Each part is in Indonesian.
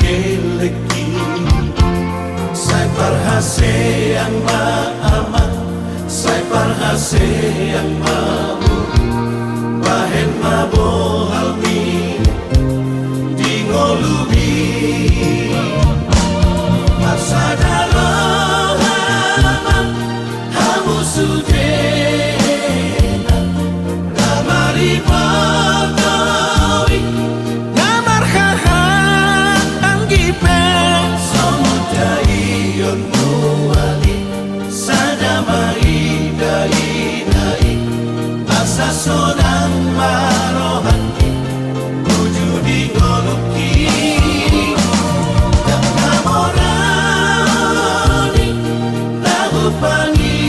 keleki sai parhase yang maaman sai parhase yang mabu bahen mabohalmi di ngolubi Pasadalo haman hamu sudena Namari pagawi Namar haha anggipe Somudai yon muali Sadamai dai dai Asa sonang marohani Wujudi ngoluki Pangido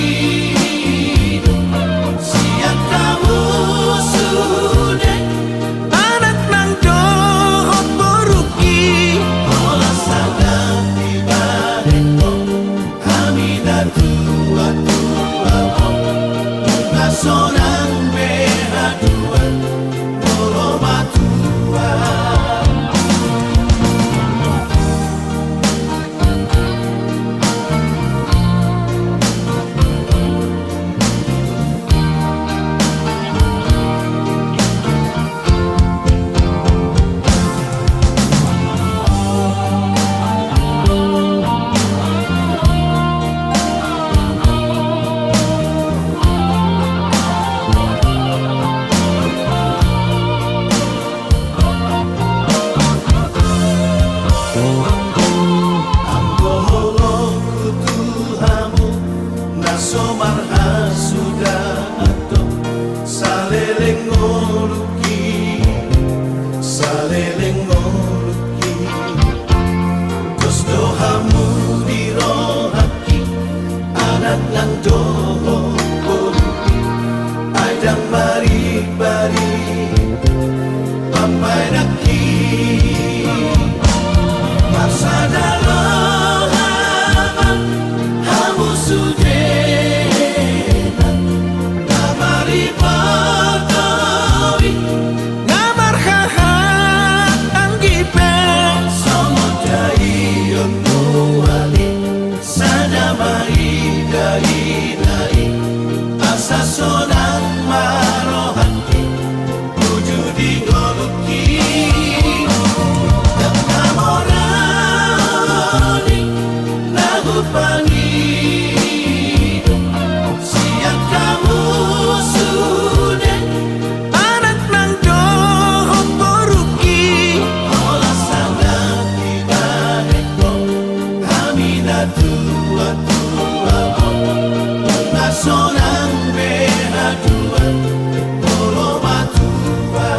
siang kamu sudah anak nang dohot boruki olah sangat tiba reko kami dan tua bunga sonang behaduan boromatua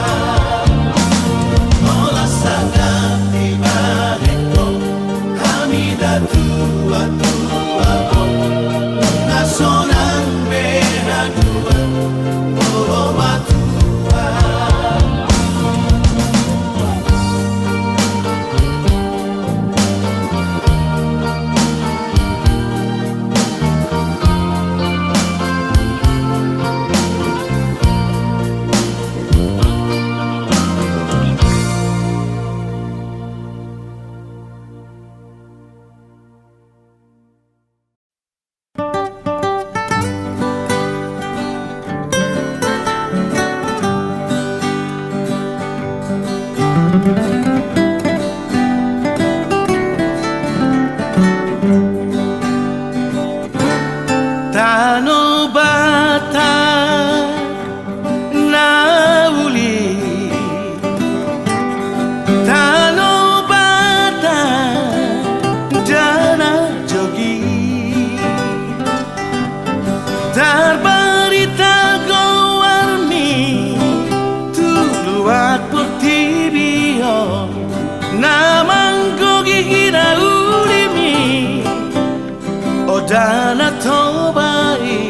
Dana tobai,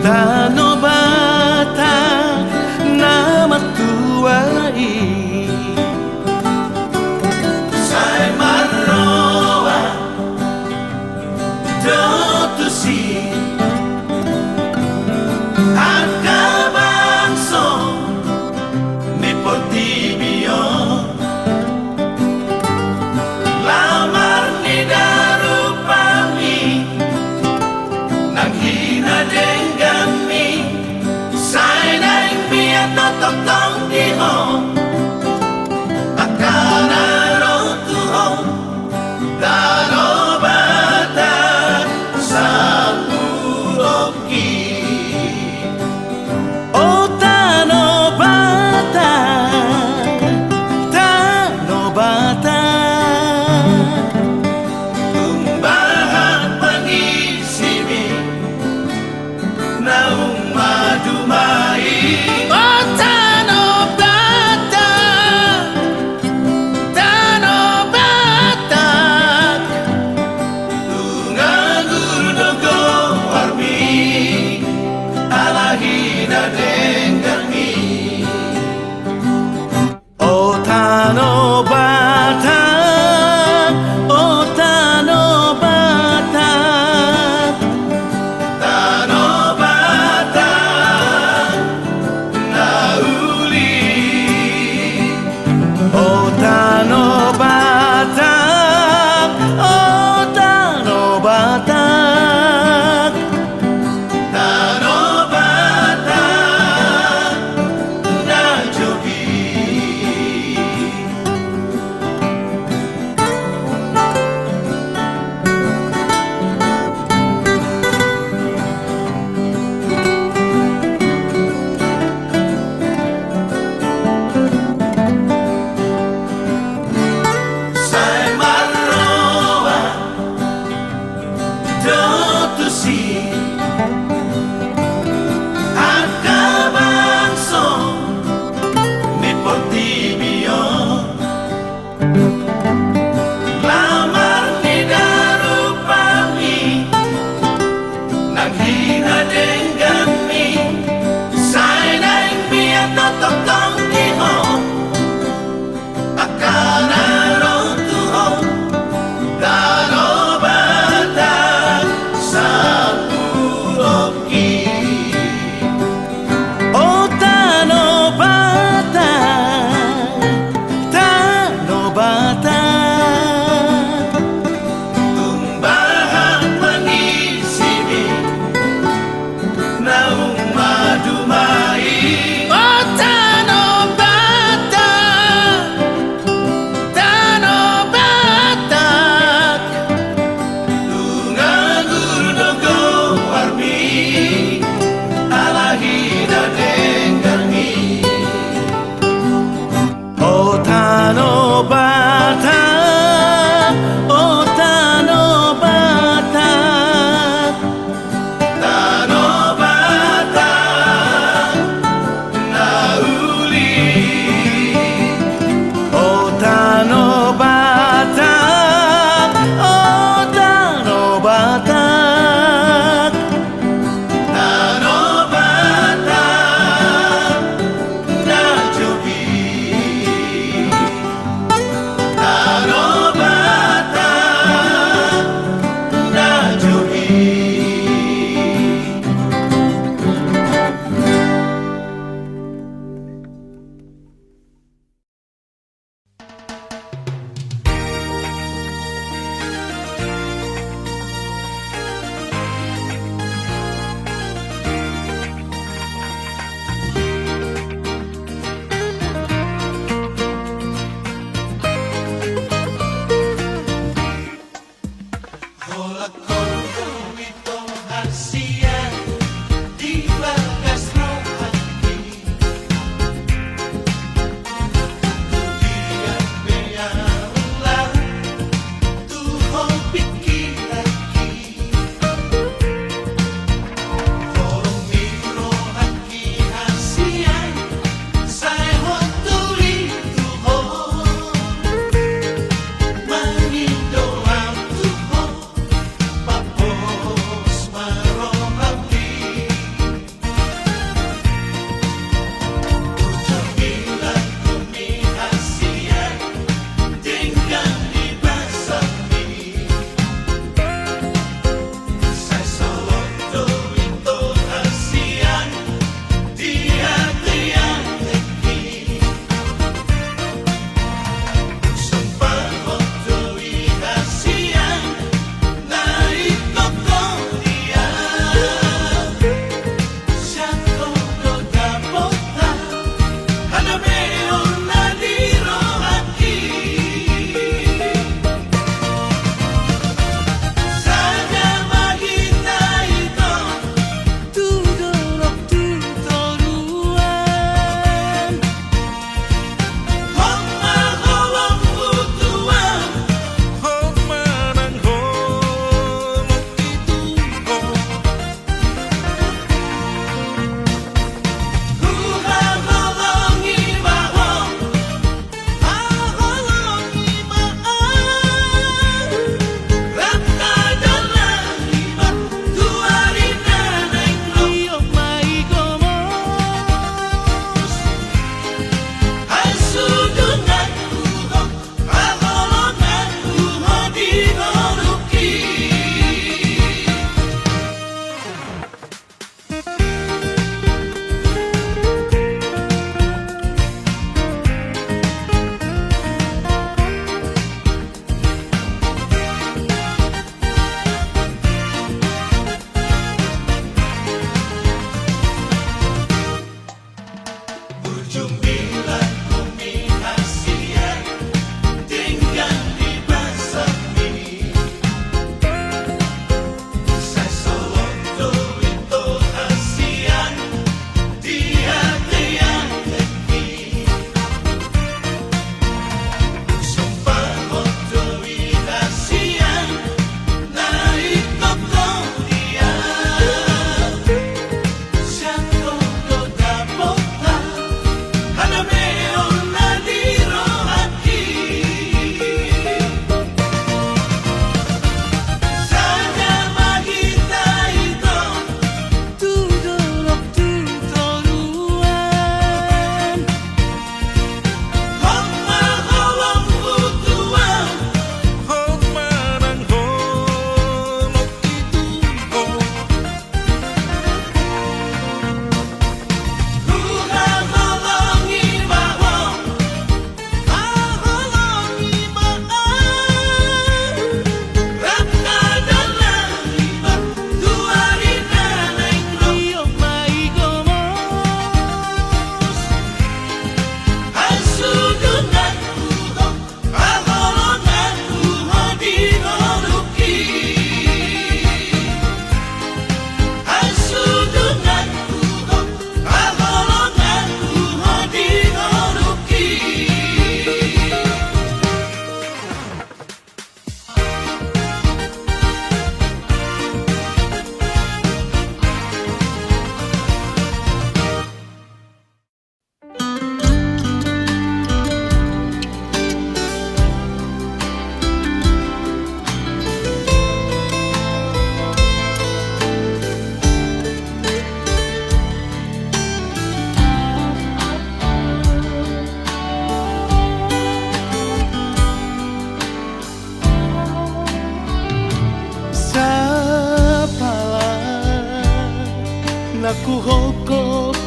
dano bata, nama tuai. Sai marroa, dotu si, akabangso, mi potibio.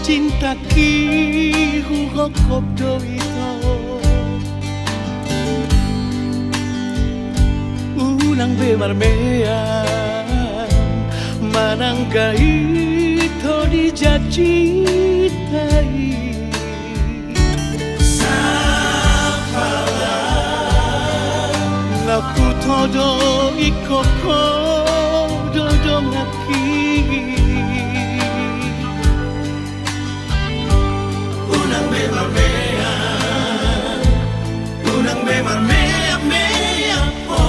cinta ki hukop do ito ulang bemarmean manangga ito dijajitai Naku todo ikoko dodong aki Unang bemarmea Unang bemarmea mea po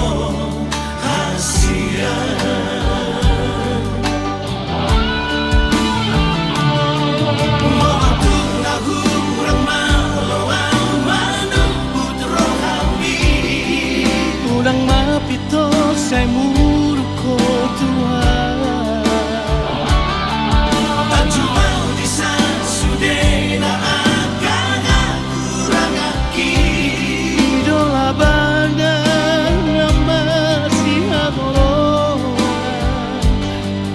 hasia Moatuk nagurang malawang manubut rohami Ulang mapito sa muro ko Tuhan Tanjumau di sansude na akan kurang aki Idola bangan na masih adoro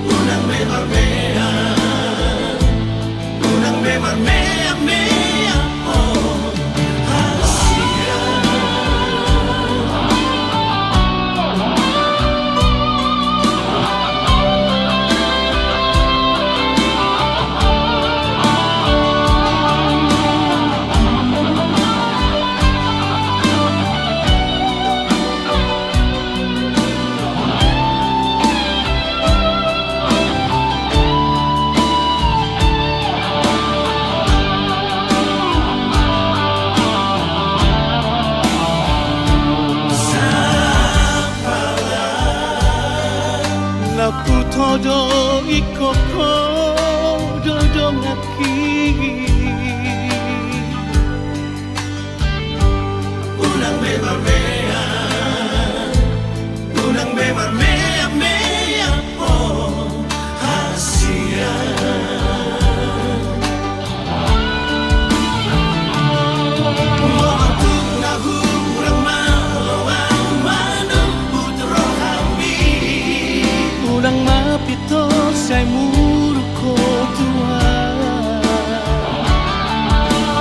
Unang bemarmea Unang bemarmea mea oh hasia Naku todo ikoko dodong aki Unang bemarmea Unang bemarmea mea oh hasia Moatuk nagurang malawang manubut rohami Ulang mapito sa muro ko Tuhan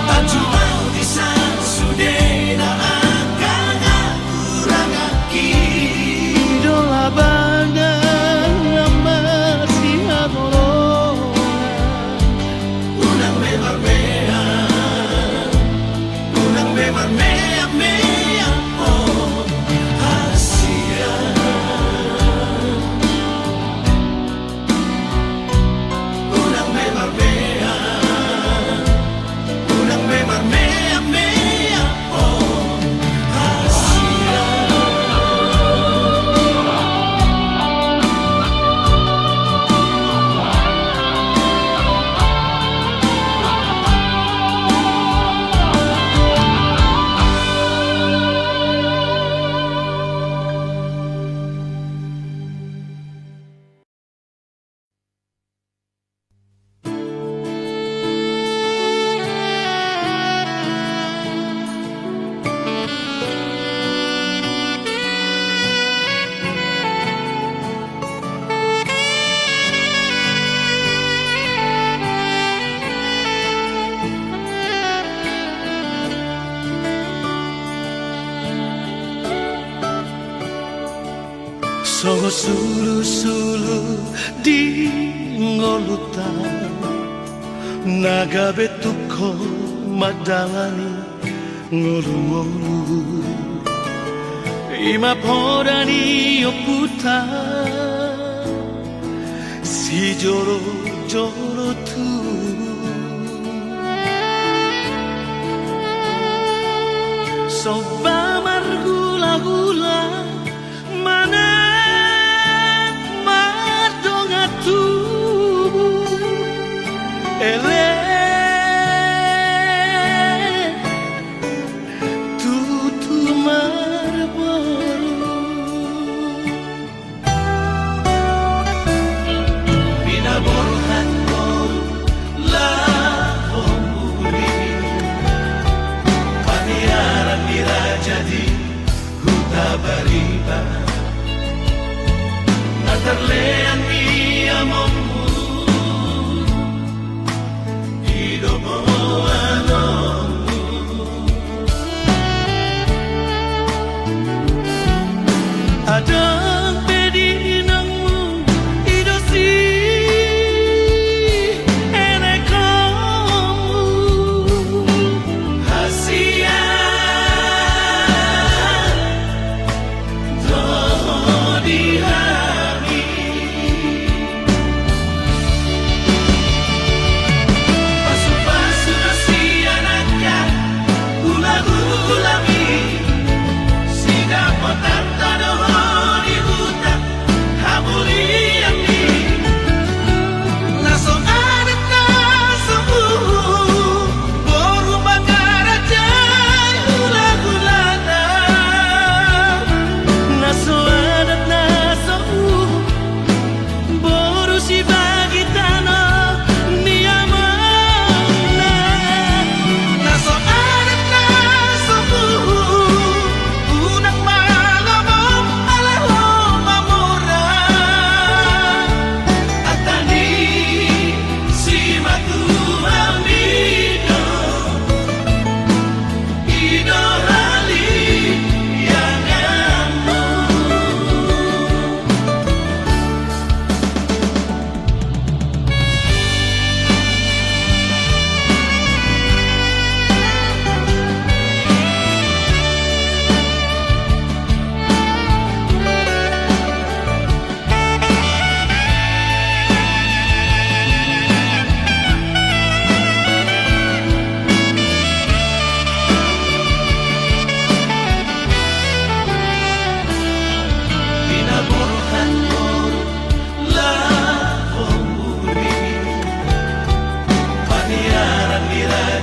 Tanjumau di sansude na akan kurang aki Idola bangan na masih adoro Unang bemarmea Unang bemarmea mea oh hasia Unang bemarmea Unang bemarmea mea oh hasia Songo sulu-sulu di ngolutan Naga betuko madalani ngolu-ngolu Ima podani oputa Si joro-joro tu Soba margula-gula Mana tu ele tu marboru bina borhat kol la homuri paniara mira jadi huta bariba natarlean mi amor Adang pedi nangmu idosi enekamu hasia doh dihami pasu-pasu nasi anaknya ulah-ulami sida potan tadoh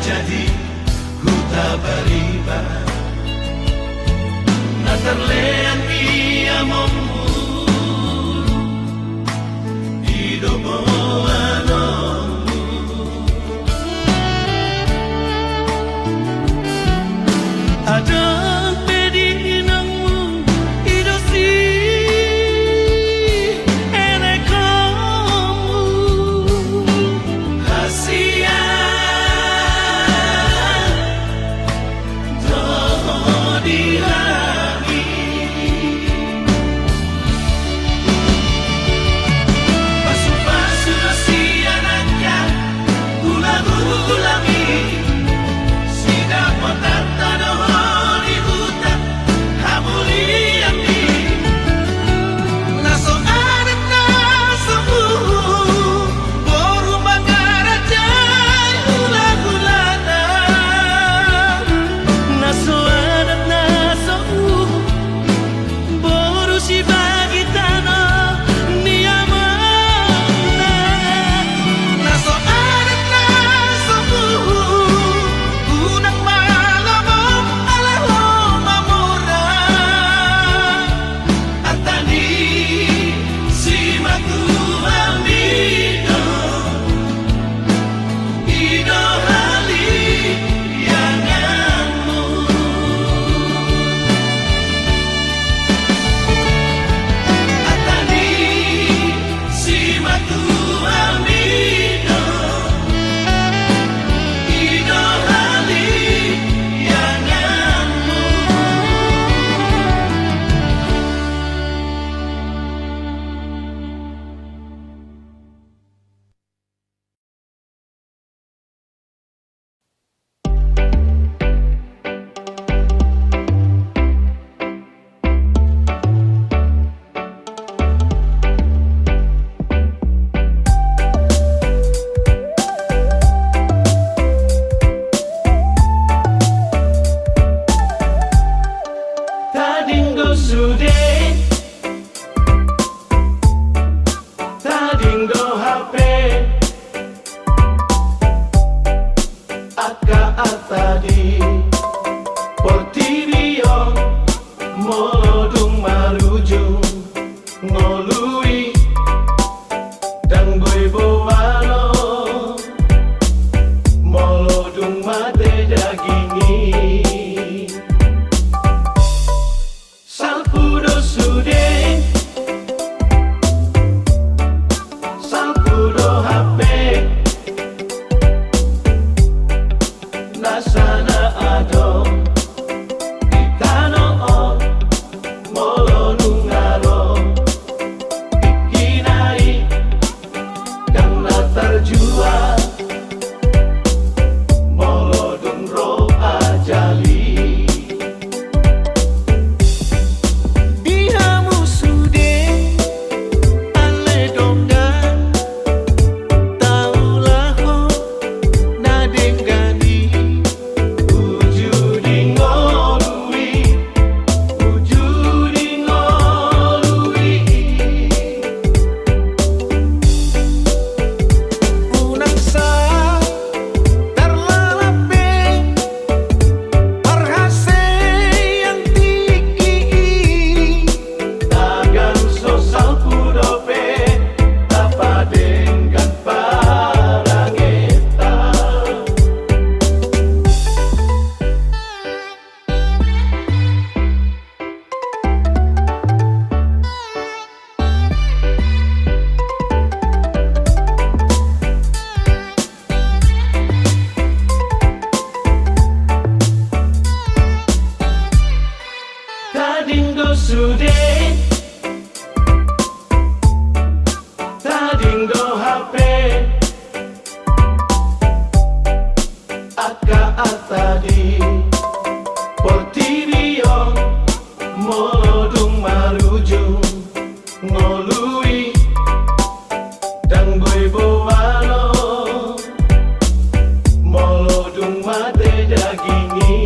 jadi huta bariba na terlean ia memburu hidup anomu adang pedi nangmu idosi enekamu hasia Tadindo sude, tadindo HP, aka atadi, portirio, molodung marujung, ngolui, dang boy bowano, molodung mate dagingi.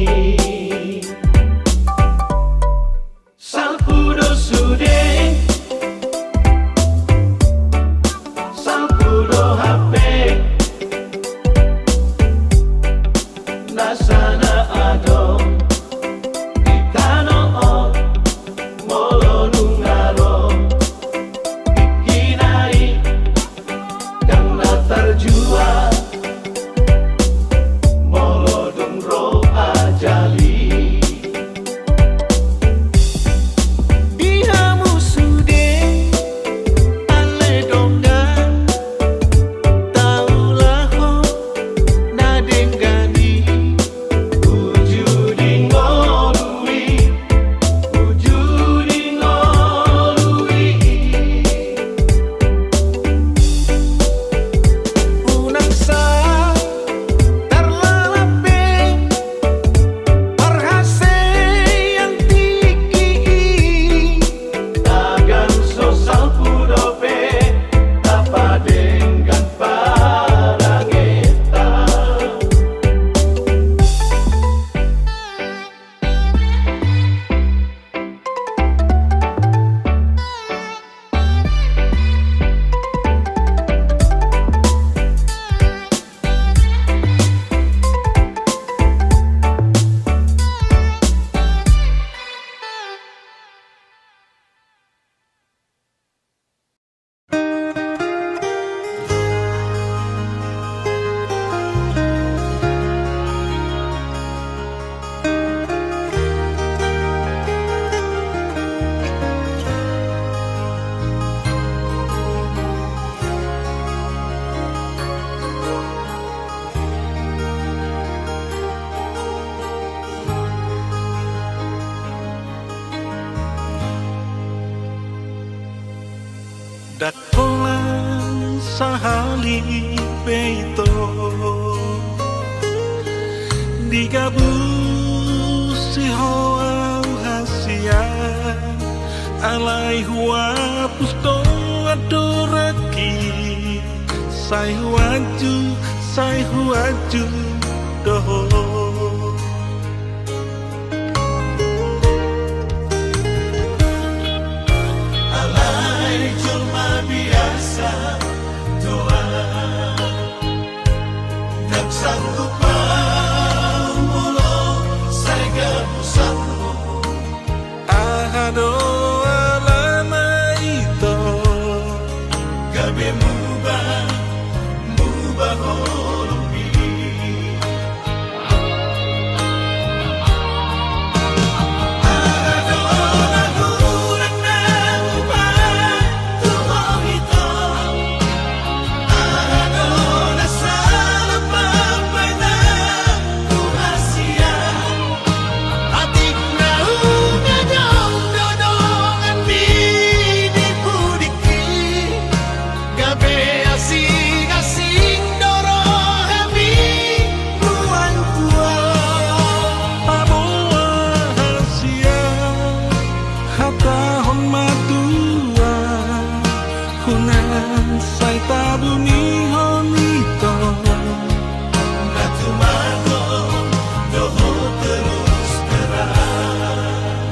Salpudo sude, salpudo HP, nasana ado, itano o, molo nungaro, ikinai, dan latar jua, molo dungro ajali. Dakolan sahali peito digabus si hoa hasia alai hua pusto adoraki sai huaju doho. Sanggup mulu, saya pusatmu. Ahado alama ito, Gabi mubah holumbi. Ahado nagurang na ubah tuho ito. Ahado nasala pa. Sai tabumi honito Natumano doho terus terang.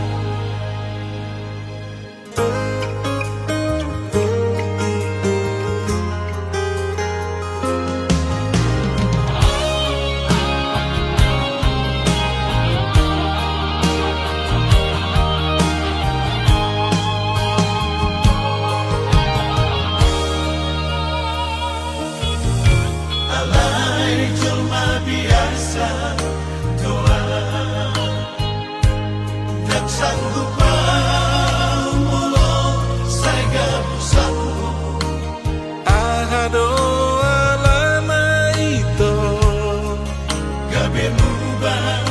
Sanggup mulu, saya pusatmu. Ahado alama ito, Gabi mubah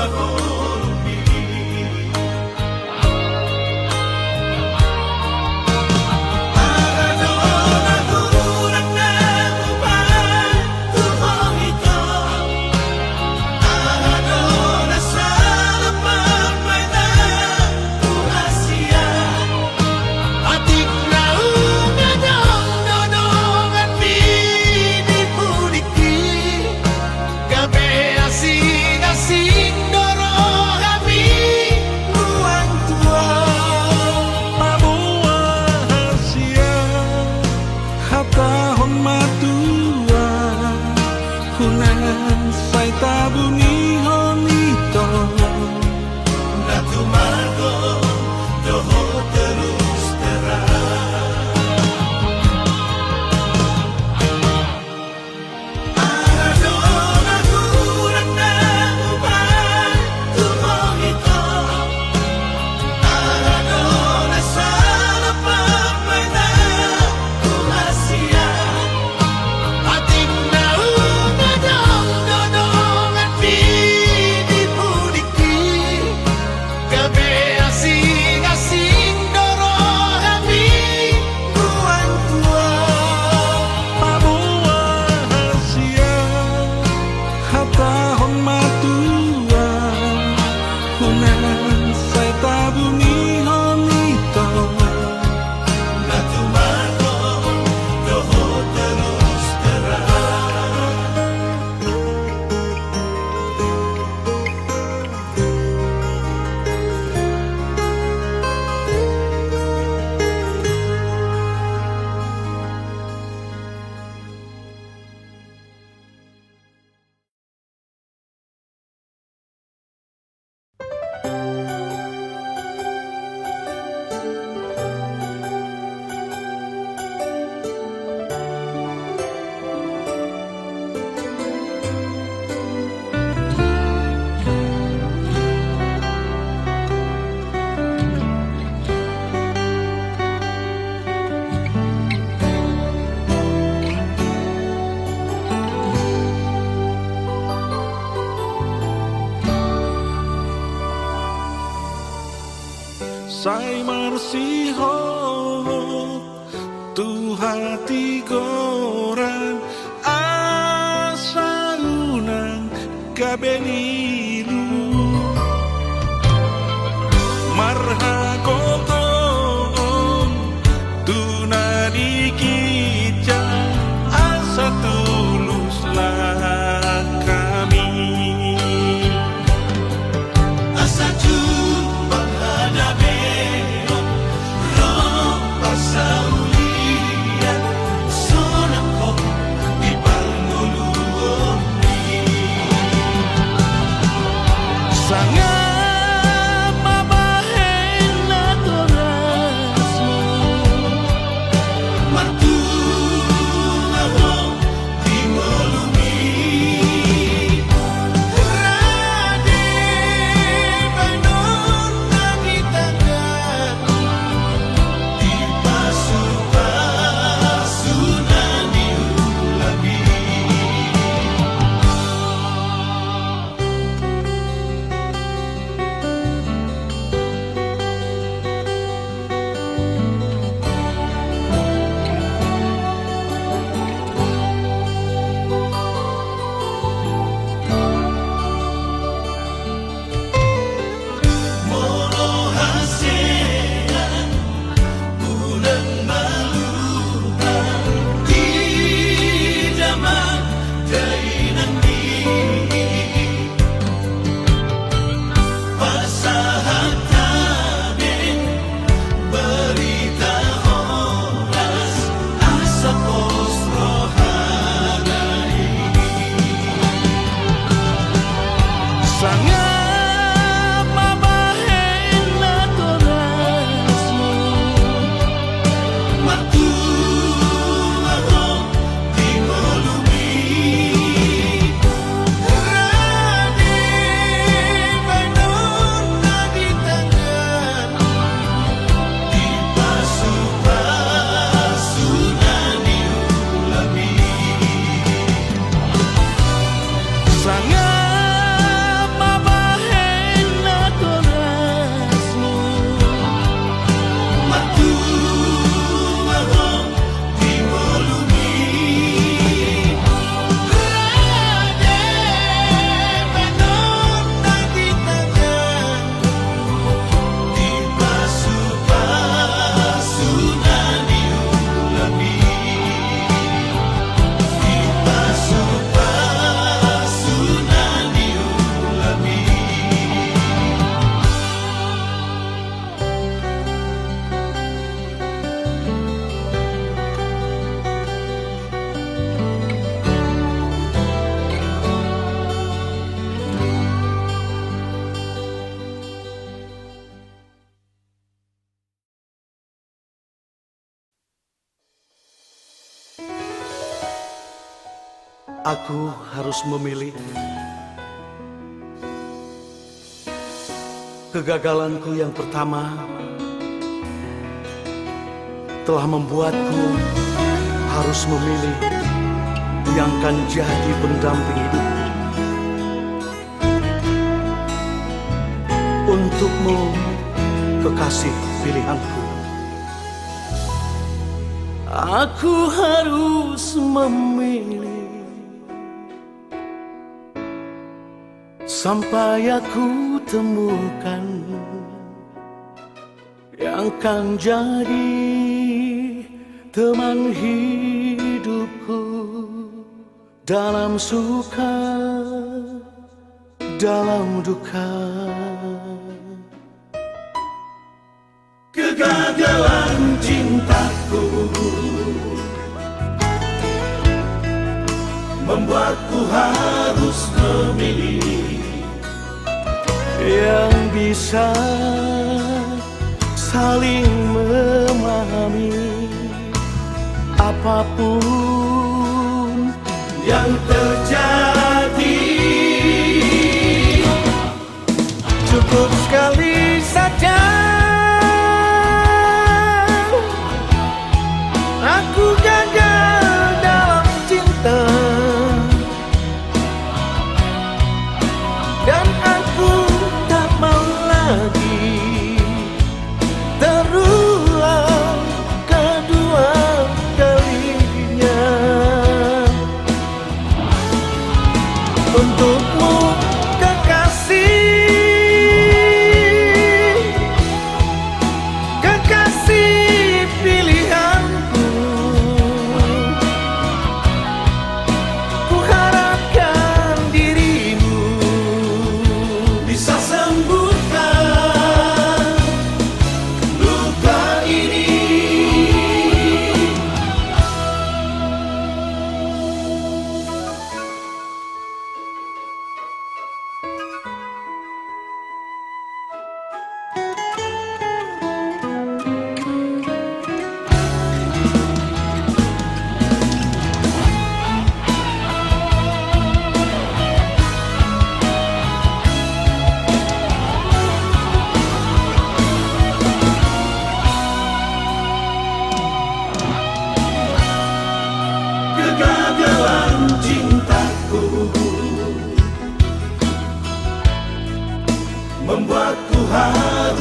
holumbi. Sai marsiho tu hati goran asaunang kabenilu marhakoton tu nadikica asa tuluslah kami Asa jumpa hadabeon roh pasaulian sonako di panguluoni sangat mabahena torasmu Martuaho dimolumi Rade Bainur nagitakan Di pasukan diulabi Moro hasean bulan malukan di zaman dainan di pasahat tabe berita horas asa pos rohanai sangat mabahena torasmu Martuaho dimolumi Rade Bainur nagitakan Di pasukan diulabi sangat mabahena torasmu Martuaho dimolumi Rade Bainur nagitakan Di pasukan diulabi Di pasukan diulabi Aku harus memilih. Kegagalanku yang pertama telah membuatku harus memilih yang akan jadi pendamping hidupku. Untukmu, kekasih pilihanku, aku harus memilih. Sampai aku temukan yang kan jadi teman hidupku dalam suka, dalam duka. Kegagalan cintaku membuatku harus memilih yang bisa saling memahami apapun yang terjadi. cukup sekali saja aku gagal dalam cinta dan aku tak mau lagi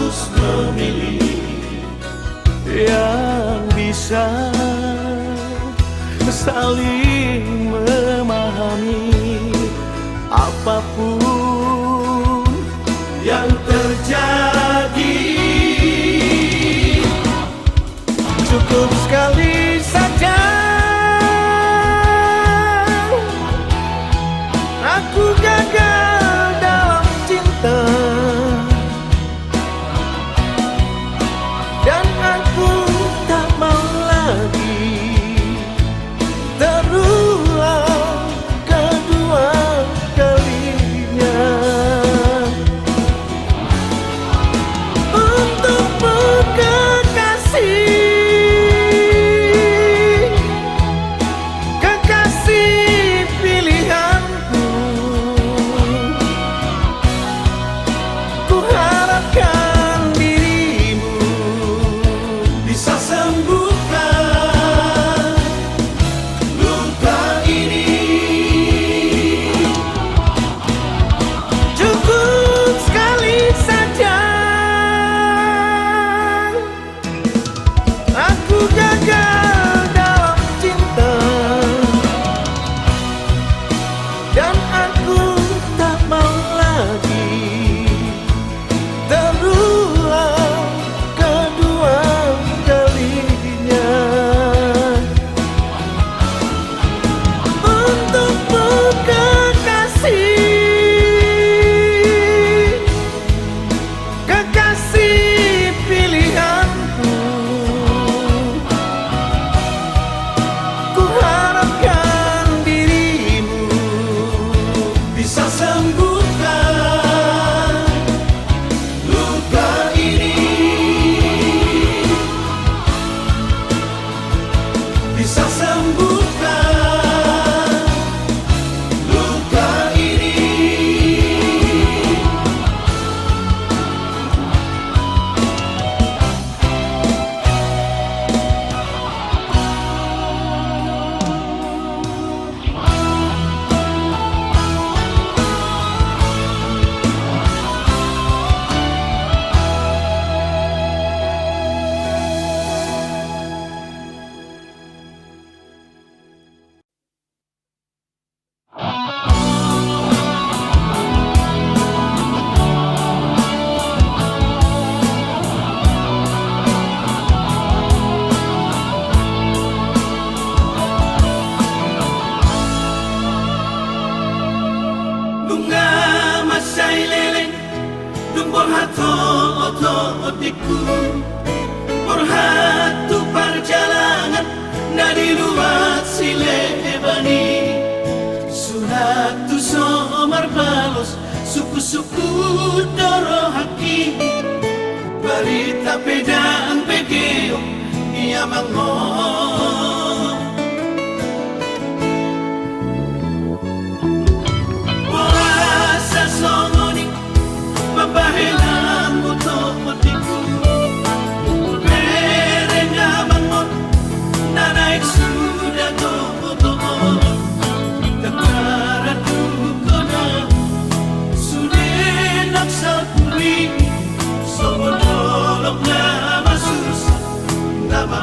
harus memilih yang bisa saling memahami apapun yang terjadi. cukup sekali saja aku gagal dalam cinta dan aku tak mau lagi terulang kedua kalinya untukmu kekasih, kekasih pilihanku. Ku harapkan dirimu Bisa sembuhkan luka ini. cukup sekali saja aku gagal dalam cinta dan aku tak mau lagi terulang kedua kalinya untukmu kekasih, kekasih pilihanku. Ku harapkan dirimu Bisa sembuhkan luka ini. Bisa sembuhkan luka ini. Bunga masai leleng dung borhato oto otiku borhatu perjalanan dari luar sile ebani sunatu somar balos suku-suku doro haki barita pedang pegeo ia mangong Puasa songoni Babahelang buto motiku Merenya mangon Nanaik sudah tomo-tomo Tetara dukona Sudenak sapuri Somo dolok nama sus Nama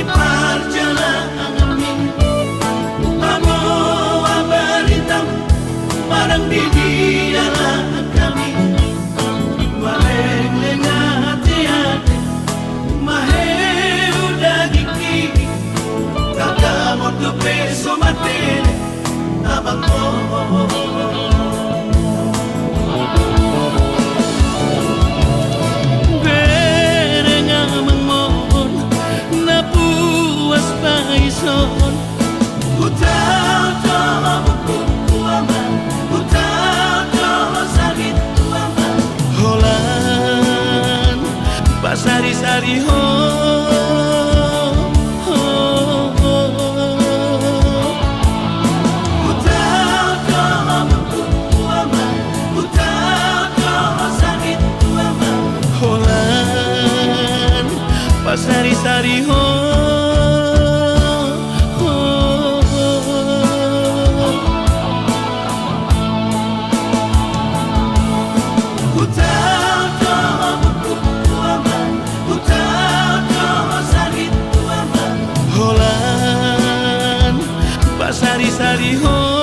di perjalanan ini Amo abaritam marang di dalam kami Mareng lengati-hati Mahe udah gigi Kata moto peso matene Abang Son Utau tolo buku aman Utau tolo sakit aman Holan Pasari-sari ho Utau tolo buku aman Utau tolo sakit aman Holan Pasari-sari ho Sari-sari ho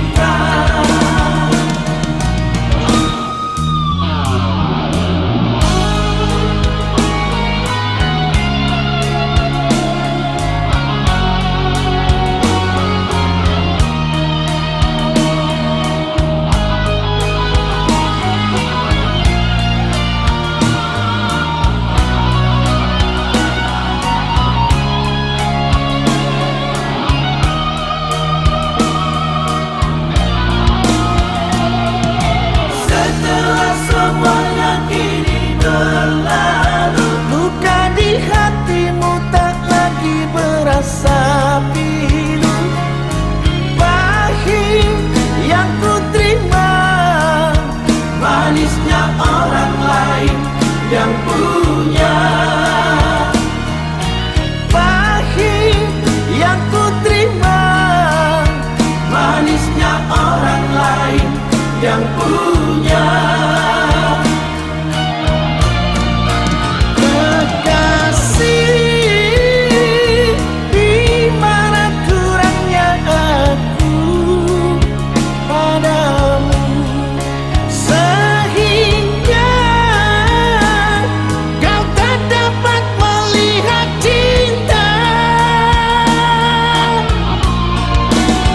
cinta. Setelah semuanya kini berlalu, Luka di hatimu tak lagi berasa pilu. Pahit yang ku terima, manisnya orang lain yang punya. pahit yang ku terima, Manisnya orang lain yang punya. kekasih. Di mana kurangnya aku padamu, sehingga kau tak dapat melihat cinta.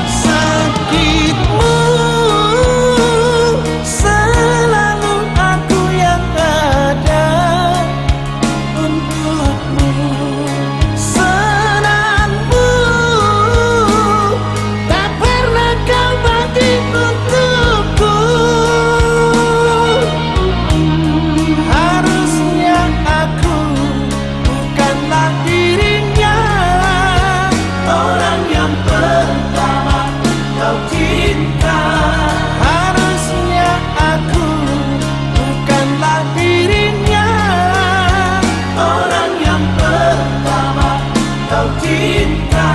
Sakitmu selalu aku yang ada untukmu. Senangmu tak pernah kau bagi untukku. Harusnya aku bukanlah dirinya, Orang yang pertama kau cinta. harusnya aku bukanlah dirinya. Orang yang pertama kau cinta.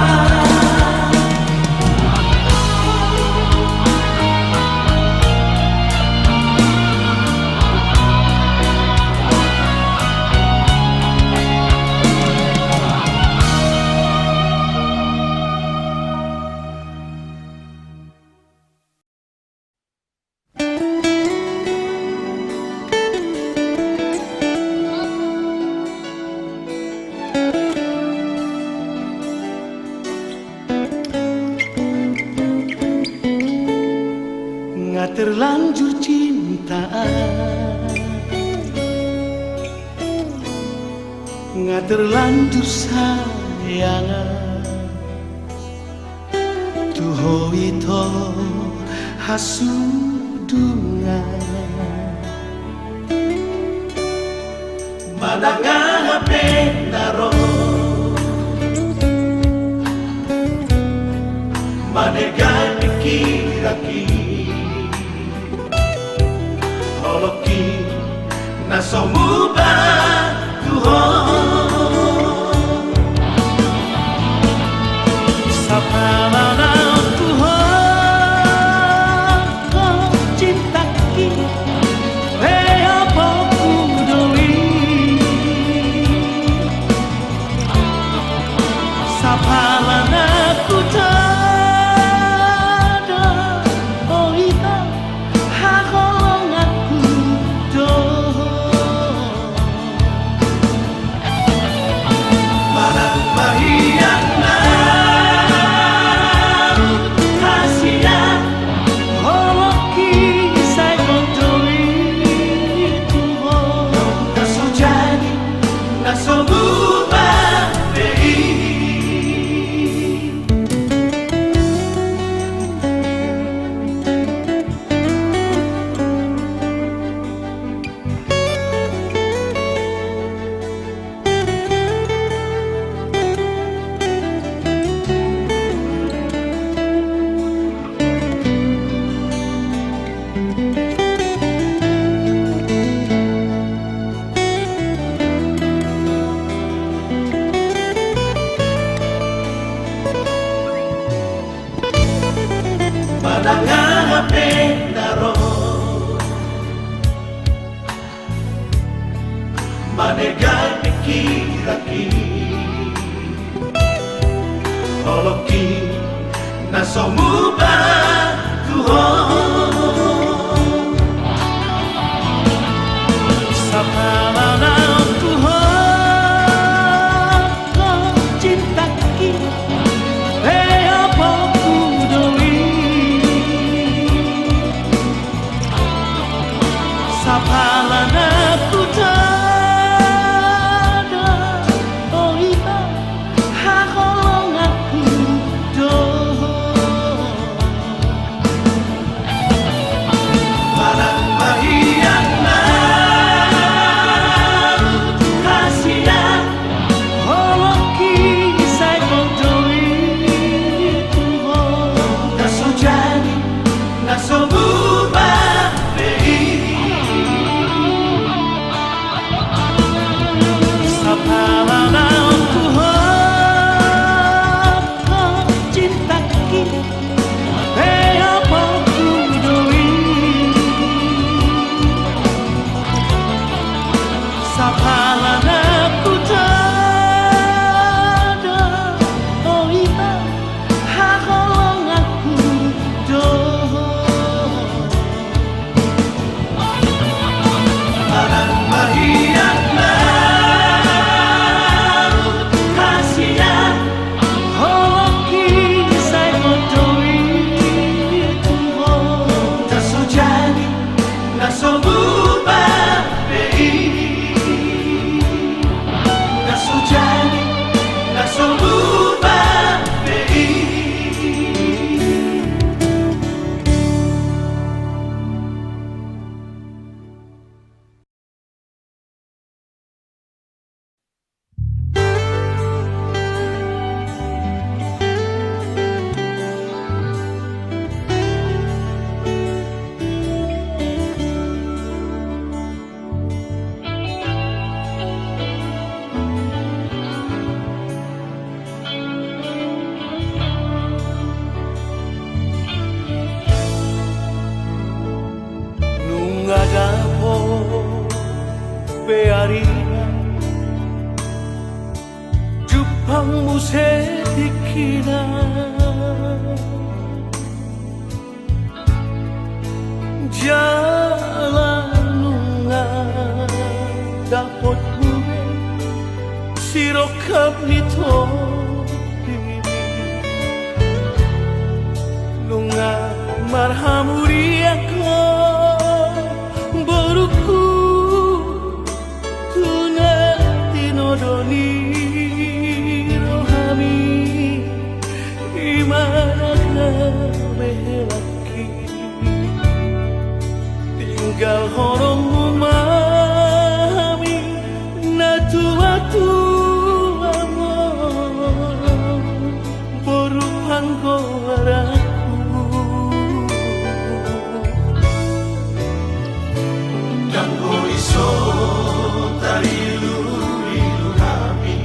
Nggak terlanjur cinta, nggak terlanjur sayang. Tuho ito hasudungan, Madanga pendaro manegai pikiraki holoki nasomuba tuho sapalana Tuho kau cintaki, apa kudoi. Sapalana ku tada, oh ika hakolong aku do. mana mahiang na kasihan Holoki sai kondoi Tuho. nasujani nasomuba dei. Madanga pendaro manegai pikiraki holoki nasomuba dapo bearina Jupang musetikina Jalan nunga dapot gue sirokap nito Nunga marhamuri ako boruku tuna tinodoni rohami imana kabelaki tinggal horong umami na tua-tua mo boruhan ko Danggo iso tarilu-rilu kami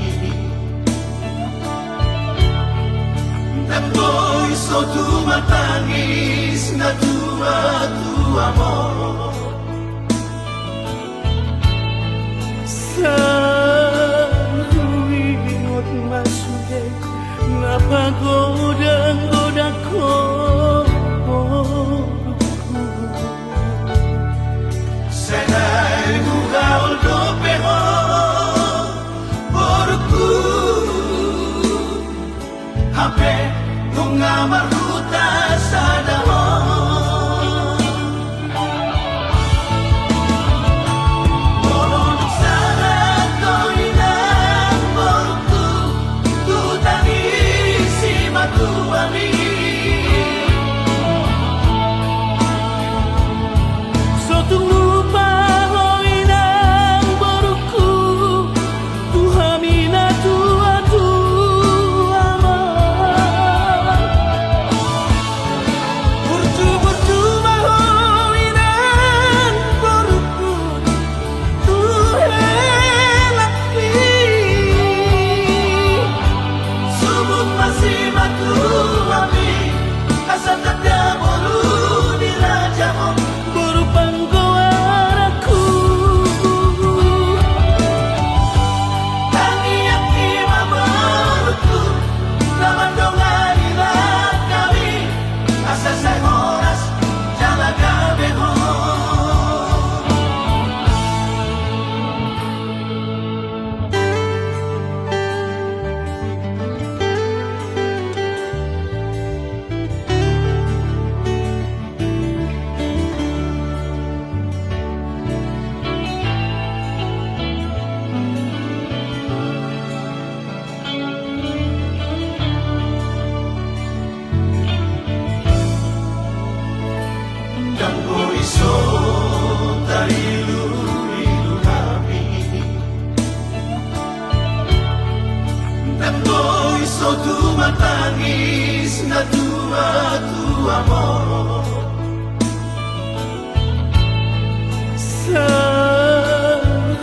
Danggo iso tumatangis na tua-tua mo Sa huwingot masudek napagoda-goda ko Senai bugaul dopeho Boruku Hape nunga marhuta sa dahon Moron sana ko inang boruku Tutani si matuami So tunggu Danggo iso tarilu-rilu kami Danggo iso tumatangis na tua-tua mo Sa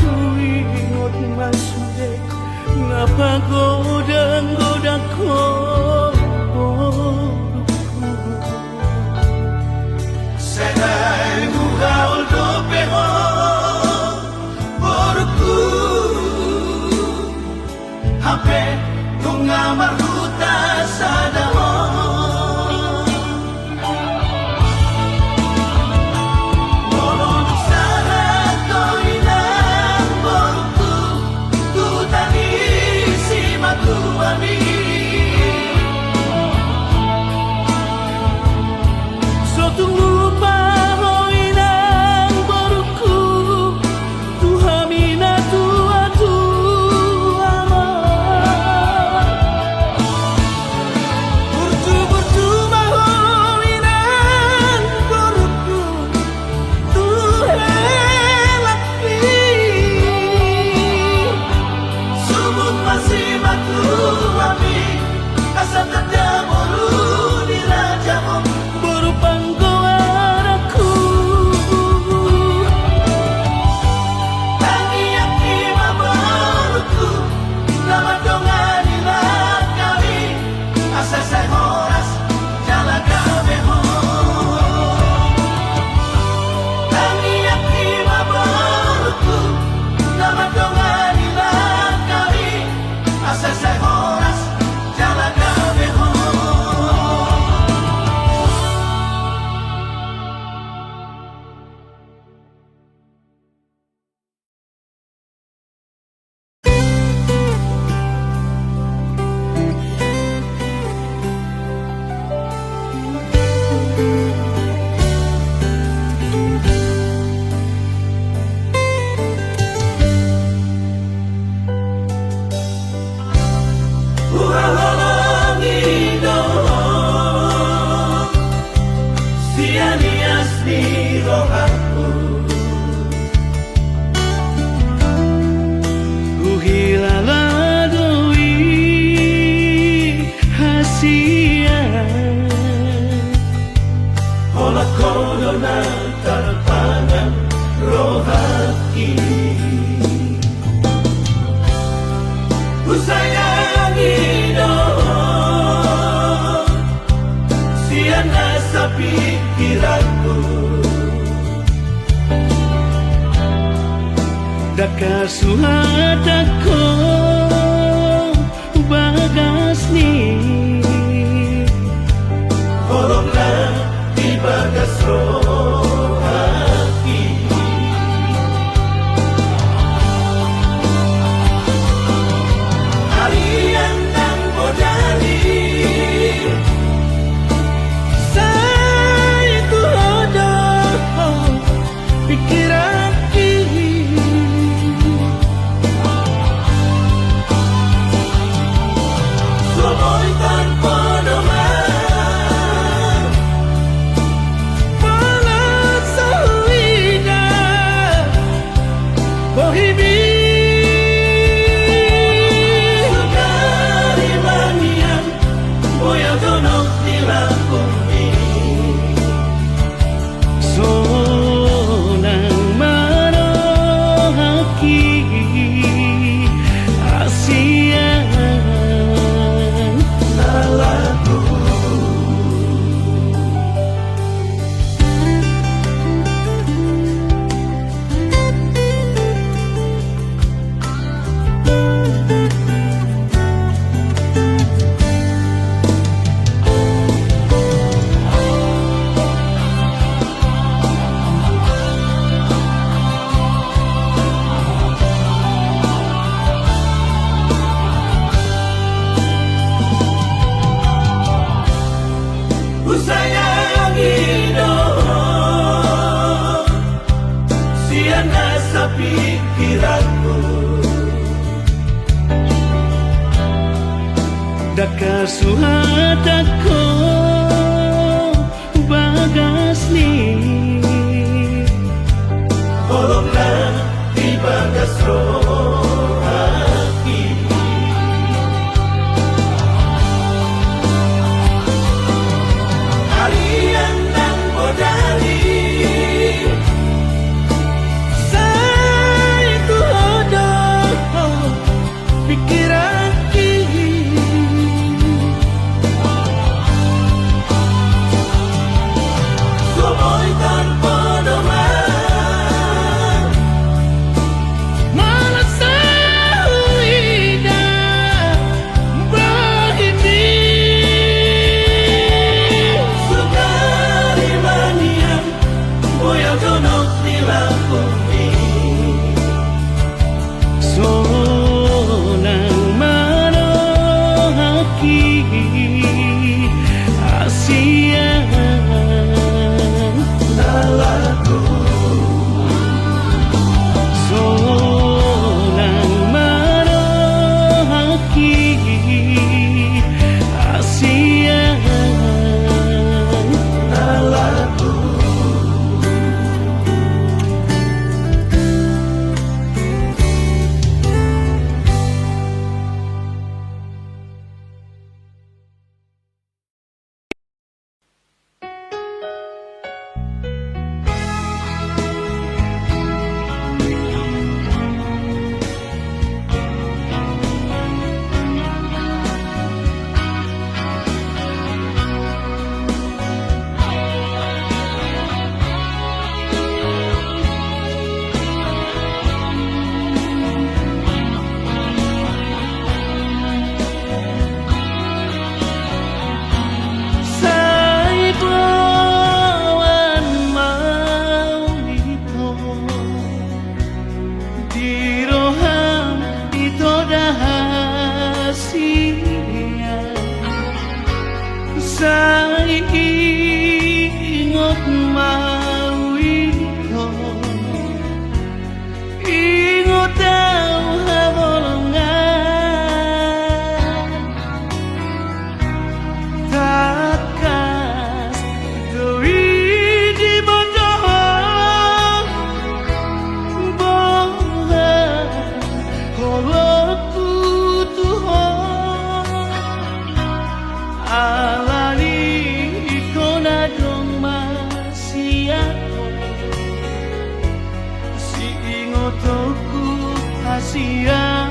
huwingot masudek napagoda-goda ko Senai bugaul dopeho Boruku Hape nunga marhuta sa dahon yani asli rohaku. Uhilala doi hasia Ola kodona tarpangan rohaki. Kusayangi no siana sa pikiranku. Daka suhatako bagas ni Holonglah di bagas rohaki. Harian dan modali Saya ku hodoh pikiran ini Somoy tanpa nama Malah sahwina Bohimi Sukari manian Boya donok dilakumi. Sonang marohaki Asian Salahku Kusayangi no siana sa pikiranku. Daka suhatako bagas ni Holonglah di bagas rohaki. Harian dan modali Saya ku hodoh pikiran ini Somoy tanpa nama Malas fotoku Asia.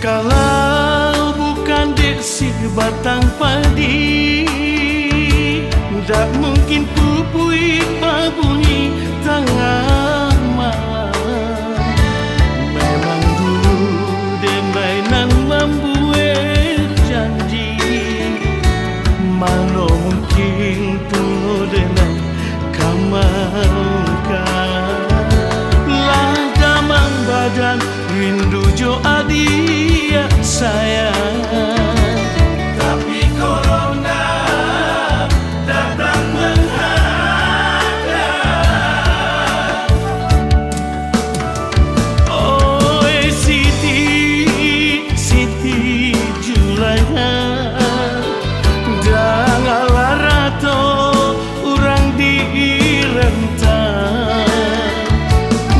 Kalau bukan di si batang padi, tak mungkin pupui pabunyi tengah malam. Memang dulu demainan membuat janji, mana mungkin tuh dengan kamangkan. Lah damang badan rindu jo adia sayang, Tapi corona datang menghadang. oi Siti Julaiha, jangan larato orang di rentang.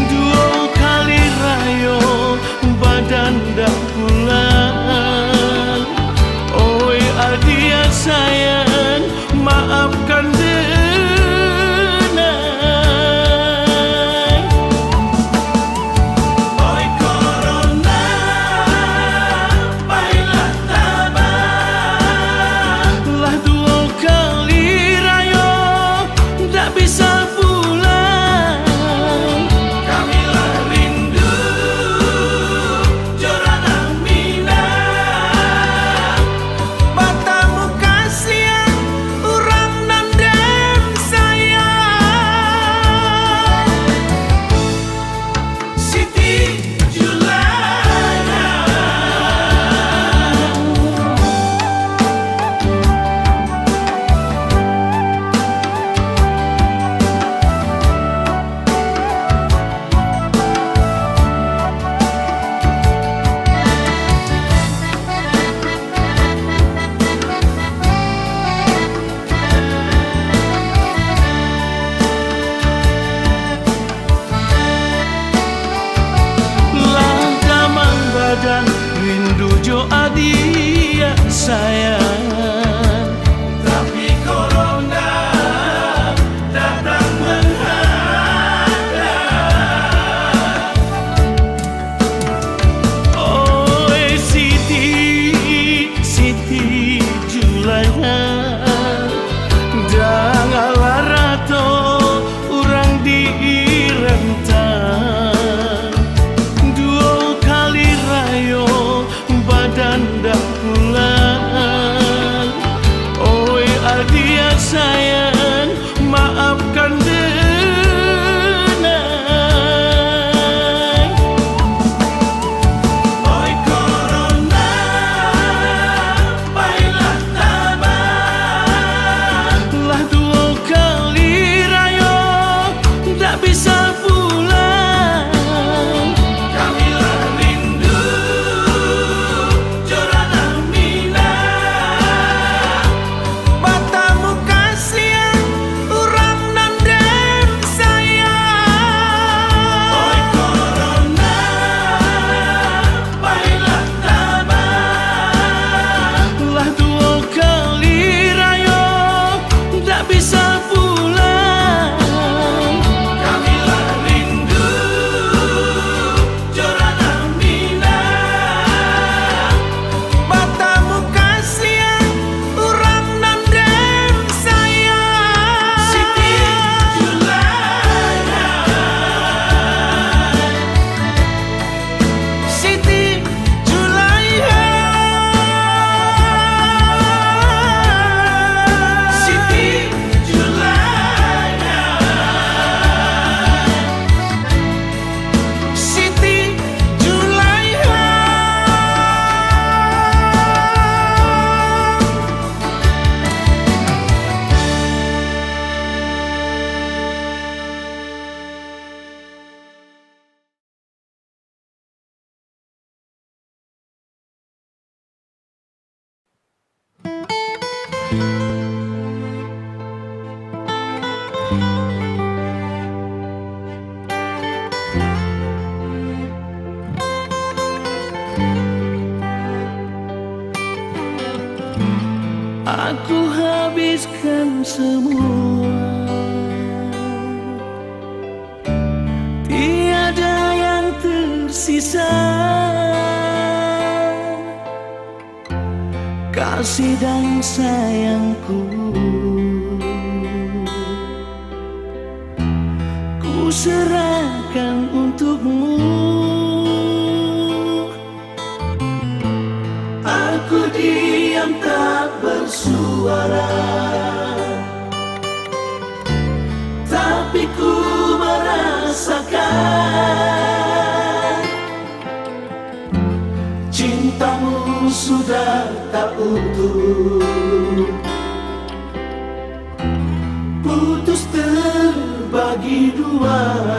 Dua kali rayo badan dah pulang. Oi adia sayang, maafkan denai. Oi corona, baiklah tabah. Lah dua kali rayo tak bisa pulang. Kamilah rindu Jorana Minang. Matamu kasihan orang nandem sayang. Siti Julaiha. Lah damang badan rindu jo adia sayang, Tapi corona datang menghadang. oi Siti Julaiha, jangan larato orang di rentang. Dua kali rayo badan dah pulang. Oi adia sayang, maafkan denai. Oi corona, baiklah tabah. Lah dua kali rayo tak bisa pulang. Kamilah rindu Jorana Minang. Matamu kasihan orang nandem sayang. Oi corona, baiklah tabah. Lah dua kali rayo tak bisa pulang. Kamilah rindu Jorana Minang. Matamu kasihan orang nandem sayang. Siti Julaiha. Siti Julaiha. Siti Julaiha. Siti Julaiha. Aku habiskan semua, tiada yang tersisa. kasih dan sayangku. Ku serahkan untukmu. Aku diam tak bersuara, tapi ku merasakan cintamu sudah tak utuh, putus terbagi dua.